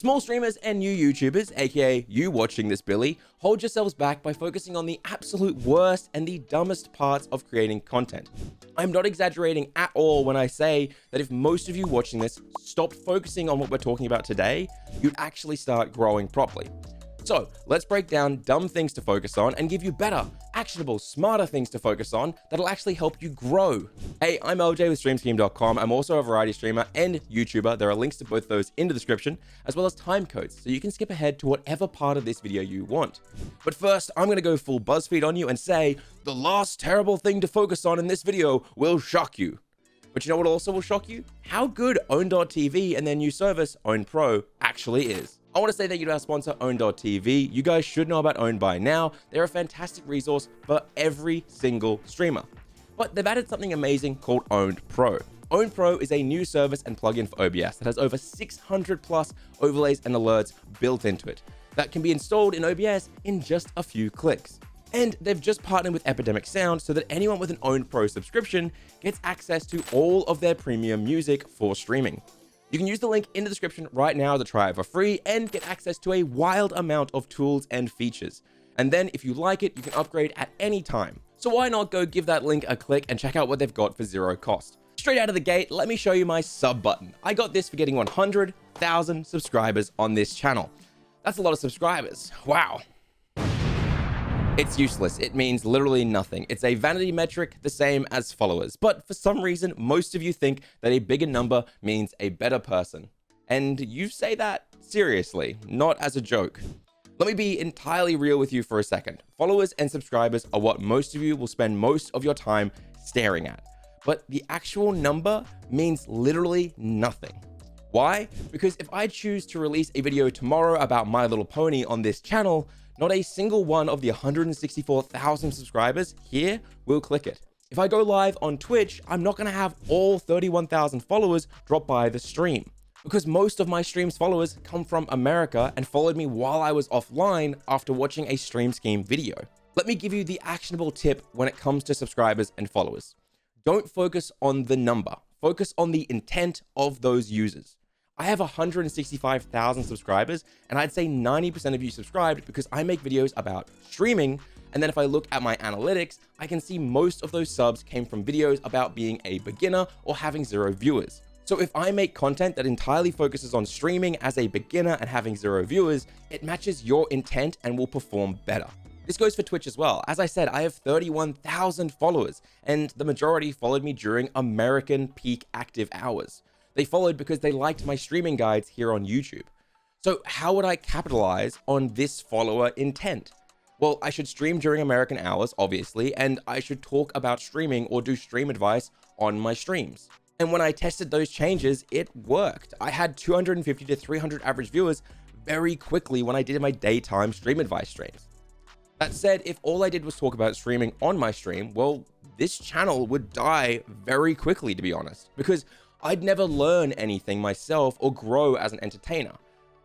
Small streamers and new YouTubers, aka you watching this Billy, hold yourselves back by focusing on the absolute worst and the dumbest parts of creating content. I'm not exaggerating at all when I say that if most of you watching this stopped focusing on what we're talking about today, you'd actually start growing properly. So let's break down dumb things to focus on and give you better, actionable, smarter things to focus on that'll actually help you grow. Hey, I'm LJ with StreamScheme.com. I'm also a variety streamer and YouTuber. There are links to both those in the description, as well as time codes, so you can skip ahead to whatever part of this video you want. But first, I'm gonna go full BuzzFeed on you and say, the last terrible thing to focus on in this video will shock you. But you know what also will shock you? How good Own.tv and their new service, Own Pro, actually is. I want to say thank you to our sponsor, Own.tv. You guys should know about Own by now. They're a fantastic resource for every single streamer. But they've added something amazing called Own Pro. Own Pro is a new service and plugin for OBS that has over 600 plus overlays and alerts built into it that can be installed in OBS in just a few clicks. And they've just partnered with Epidemic Sound so that anyone with an Own Pro subscription gets access to all of their premium music for streaming. You can use the link in the description right now to try it for free and get access to a wild amount of tools and features. And then if you like it, you can upgrade at any time. So why not go give that link a click and check out what they've got for zero cost. Straight out of the gate, let me show you my sub button. I got this for getting 100,000 subscribers on this channel. That's a lot of subscribers. Wow. It's useless. It means literally nothing. It's a vanity metric, the same as followers. But for some reason, most of you think that a bigger number means a better person. And you say that seriously, not as a joke. Let me be entirely real with you for a second. Followers and subscribers are what most of you will spend most of your time staring at. But the actual number means literally nothing. Why? Because if I choose to release a video tomorrow about My Little Pony on this channel, not a single one of the 164,000 subscribers here will click it. If I go live on Twitch, I'm not gonna have all 31,000 followers drop by the stream because most of my stream's followers come from America and followed me while I was offline after watching a Stream Scheme video. Let me give you the actionable tip when it comes to subscribers and followers. Don't focus on the number, focus on the intent of those users. I have 165,000 subscribers, and I'd say 90% of you subscribed because I make videos about streaming. And then if I look at my analytics, I can see most of those subs came from videos about being a beginner or having 0 viewers. So if I make content that entirely focuses on streaming as a beginner and having 0 viewers, it matches your intent and will perform better. This goes for Twitch as well. As I said, I have 31,000 followers, and the majority followed me during American peak active hours. They followed because they liked my streaming guides here on YouTube. So how would I capitalize on this follower intent? Well, I should stream during American hours, obviously, and I should talk about streaming or do stream advice on my streams. And when I tested those changes, it worked. I had 250 to 300 average viewers very quickly when I did my daytime stream advice streams. That said, if all I did was talk about streaming on my stream, well, this channel would die very quickly, to be honest, because I'd never learn anything myself or grow as an entertainer.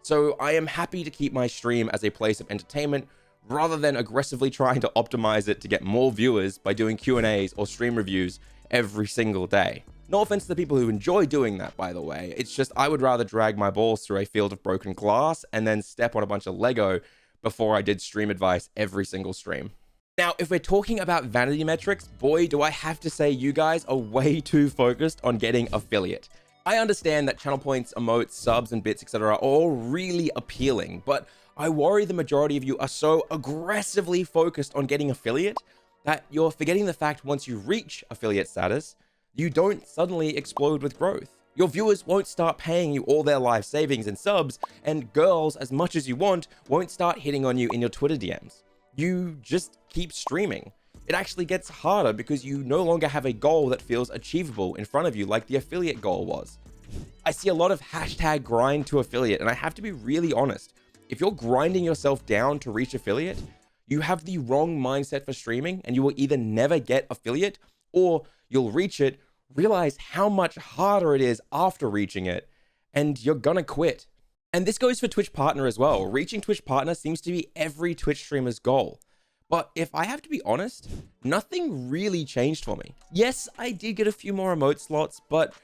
So I am happy to keep my stream as a place of entertainment rather than aggressively trying to optimize it to get more viewers by doing Q&As or stream reviews every single day. No offense to the people who enjoy doing that, by the way. It's just I would rather drag my balls through a field of broken glass and then step on a bunch of Lego before I did stream advice every single stream. Now, if we're talking about vanity metrics, boy, do I have to say you guys are way too focused on getting affiliate. I understand that channel points, emotes, subs, and bits, etc. are all really appealing, but I worry the majority of you are so aggressively focused on getting affiliate that you're forgetting the fact once you reach affiliate status, you don't suddenly explode with growth. Your viewers won't start paying you all their life savings and subs, and girls, as much as you want, won't start hitting on you in your Twitter DMs. You just keep streaming. It actually gets harder because you no longer have a goal that feels achievable in front of you like the affiliate goal was. I see a lot of hashtag grind to affiliate, and I have to be really honest. If you're grinding yourself down to reach affiliate, you have the wrong mindset for streaming, and you will either never get affiliate or you'll reach it, realize how much harder it is after reaching it, and you're gonna quit. And this goes for Twitch Partner as well. Reaching Twitch Partner seems to be every Twitch streamer's goal. But if I have to be honest, nothing really changed for me. Yes, I did get a few more emote slots, but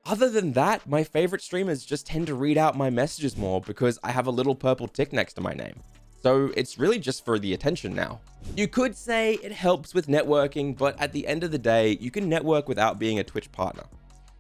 Other than that, my favorite streamers just tend to read out my messages more because I have a little purple tick next to my name. So it's really just for the attention now. You could say it helps with networking, but at the end of the day, you can network without being a Twitch partner.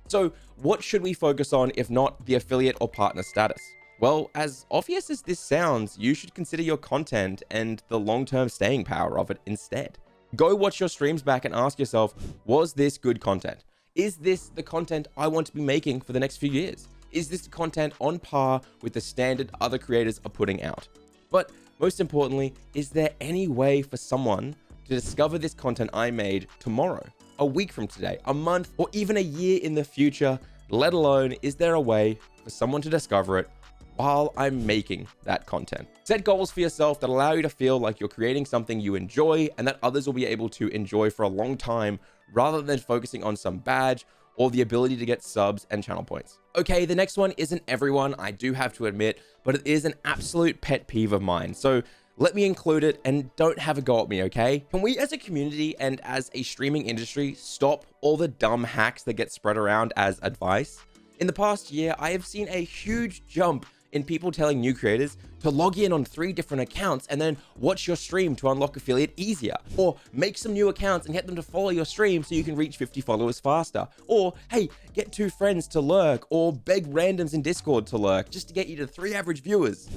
So what should we focus on if not the affiliate or partner status? Well, as obvious as this sounds, you should consider your content and the long-term staying power of it instead. Go watch your streams back and ask yourself, was this good content? Is this the content I want to be making for the next few years? Is this content on par with the standard other creators are putting out? But most importantly, is there any way for someone to discover this content I made tomorrow, a week from today, a month, or even a year in the future? Let alone, is there a way for someone to discover it while I'm making that content? Set goals for yourself that allow you to feel like you're creating something you enjoy and that others will be able to enjoy for a long time, rather than focusing on some badge or the ability to get subs and channel points. Okay, the next one isn't everyone, I do have to admit, but it is an absolute pet peeve of mine. So let me include it and don't have a go at me, okay? Can we as a community and as a streaming industry stop all the dumb hacks that get spread around as advice? In the past year, I have seen a huge jump in people telling new creators to log in on 3 different accounts and then watch your stream to unlock affiliate easier, or make some new accounts and get them to follow your stream so you can reach 50 followers faster, or hey, get 2 friends to lurk, or beg randoms in Discord to lurk just to get you to 3 average viewers.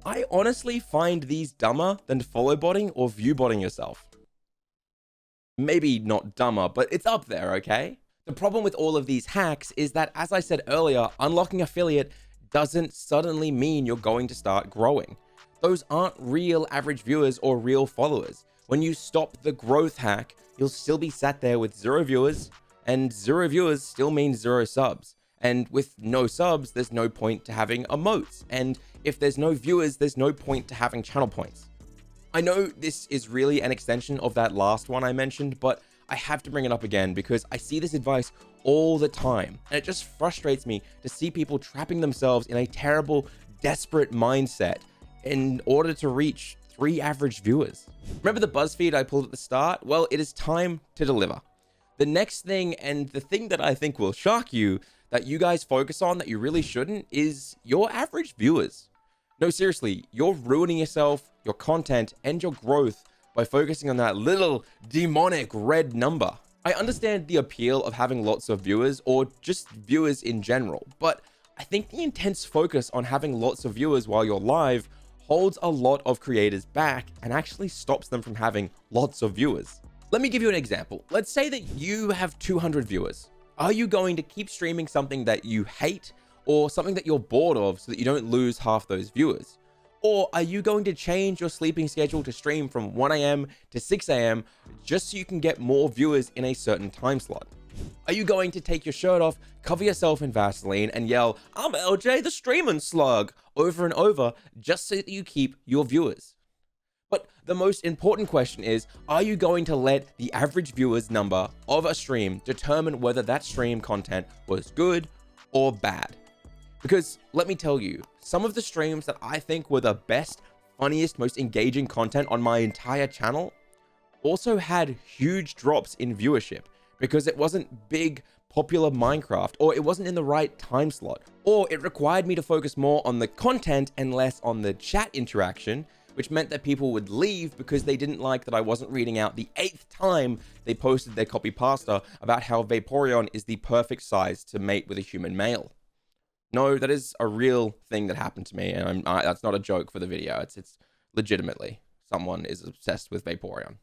I honestly find these dumber than follow botting or view botting yourself. Maybe not dumber, but it's up there, okay? The problem with all of these hacks is that, as I said earlier, unlocking affiliate doesn't suddenly mean you're going to start growing. Those aren't real average viewers or real followers. When you stop the growth hack, you'll still be sat there with 0 viewers, and 0 viewers still means 0 subs. And with no subs, there's no point to having emotes. And if there's no viewers, there's no point to having channel points. I know this is really an extension of that last one I mentioned, but I have to bring it up again because I see this advice all the time, and it just frustrates me to see people trapping themselves in a terrible, desperate mindset in order to reach 3 average viewers. Remember the BuzzFeed I pulled at the start? Well, it is time to deliver. The next thing, and the thing that I think will shock you, that you guys focus on that you really shouldn't, is your average viewers. No, seriously, you're ruining yourself, your content, and your growth by focusing on that little demonic red number. I understand the appeal of having lots of viewers, or just viewers in general, but I think the intense focus on having lots of viewers while you're live holds a lot of creators back and actually stops them from having lots of viewers. Let me give you an example. Let's say that you have 200 viewers. Are you going to keep streaming something that you hate or something that you're bored of so that you don't lose half those viewers? Or are you going to change your sleeping schedule to stream from 1 a.m. to 6 a.m. just so you can get more viewers in a certain time slot? Are you going to take your shirt off, cover yourself in Vaseline, and yell, "I'm LJ the Streamin' Slug," over and over just so that you keep your viewers? But the most important question is, are you going to let the average viewers number of a stream determine whether that stream content was good or bad? Because let me tell you, some of the streams that I think were the best, funniest, most engaging content on my entire channel also had huge drops in viewership because it wasn't big, popular Minecraft, or it wasn't in the right time slot, or it required me to focus more on the content and less on the chat interaction, which meant that people would leave because they didn't like that I wasn't reading out the 8th time they posted their copy pasta about how Vaporeon is the perfect size to mate with a human male. No, that is a real thing that happened to me, and that's not a joke for the video. It's legitimately someone is obsessed with Vaporeon.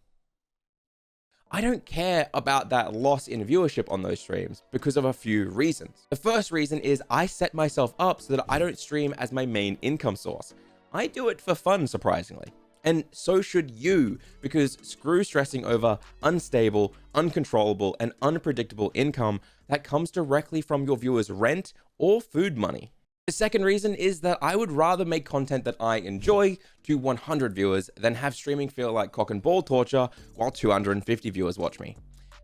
I don't care about that loss in viewership on those streams because of a few reasons. The first reason is I set myself up so that I don't stream as my main income source. I do it for fun, surprisingly. And so should you, because screw stressing over unstable, uncontrollable, and unpredictable income that comes directly from your viewers' rent or food money. The second reason is that I would rather make content that I enjoy to 100 viewers than have streaming feel like cock and ball torture while 250 viewers watch me.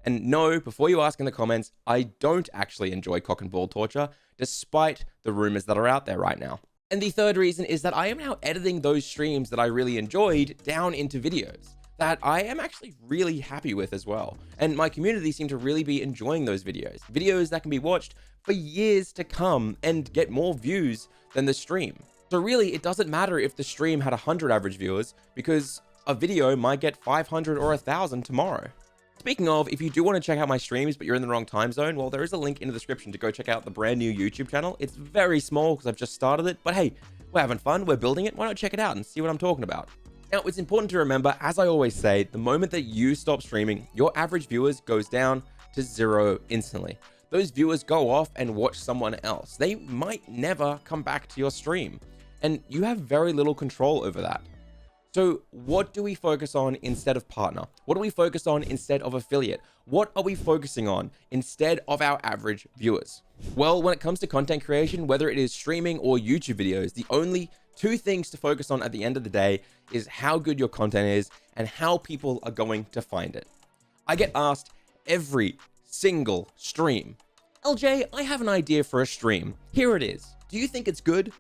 And no, before you ask in the comments, I don't actually enjoy cock and ball torture, despite the rumors that are out there right now. And the third reason is that I am now editing those streams that I really enjoyed down into videos. that I am actually really happy with as well. And my community seem to really be enjoying those videos. Videos that can be watched for years to come and get more views than the stream. So really, it doesn't matter if the stream had 100 average viewers, because a video might get 500 or 1,000 tomorrow. Speaking of, if you do want to check out my streams, but you're in the wrong time zone, well, there is a link in the description to go check out the brand new YouTube channel. It's very small because I've just started it, but hey, we're having fun, we're building it. Why not check it out and see what I'm talking about? Now, it's important to remember, as I always say, the moment that you stop streaming, your average viewers goes down to 0 instantly. Those viewers go off and watch someone else. They might never come back to your stream, and you have very little control over that. So what do we focus on instead of partner? What do we focus on instead of affiliate? What are we focusing on instead of our average viewers? Well, when it comes to content creation, whether it is streaming or YouTube videos, the only two things to focus on at the end of the day is how good your content is and how people are going to find it. I get asked every single stream, LJ, I have an idea for a stream. Here it is. Do you think it's good?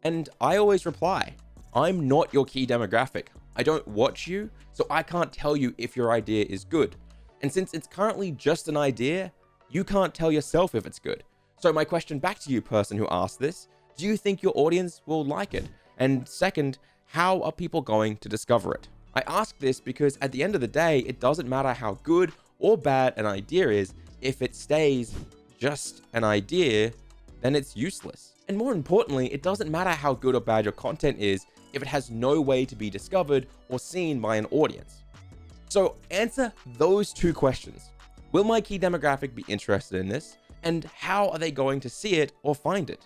And I always reply, I'm not your key demographic. I don't watch you, so I can't tell you if your idea is good. And since it's currently just an idea, you can't tell yourself if it's good. So my question back to you, person who asked this, do you think your audience will like it? And second, how are people going to discover it? I ask this because at the end of the day, it doesn't matter how good or bad an idea is. If it stays just an idea, then it's useless. And more importantly, it doesn't matter how good or bad your content is if it has no way to be discovered or seen by an audience. So answer those two questions. Will my key demographic be interested in this? And how are they going to see it or find it?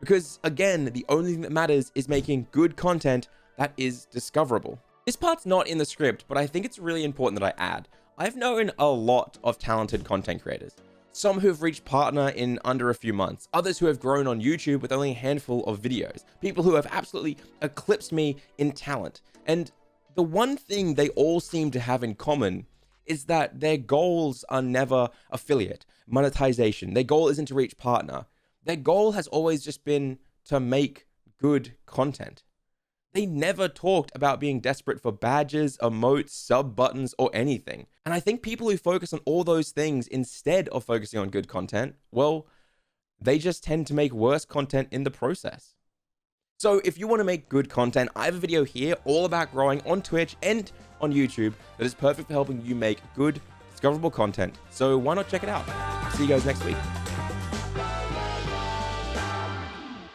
Because again, the only thing that matters is making good content that is discoverable. This part's not in the script, but I think it's really important that I add. I've known a lot of talented content creators. Some who've reached partner in under a few months, others who have grown on YouTube with only a handful of videos, people who have absolutely eclipsed me in talent. And the one thing they all seem to have in common is that their goals are never affiliate, monetization. Their goal isn't to reach partner. Their goal has always just been to make good content. They never talked about being desperate for badges, emotes, sub buttons, or anything. And I think people who focus on all those things instead of focusing on good content, well, they just tend to make worse content in the process. So if you want to make good content, I have a video here all about growing on Twitch and on YouTube that is perfect for helping you make good, discoverable content. So why not check it out? See you guys next week.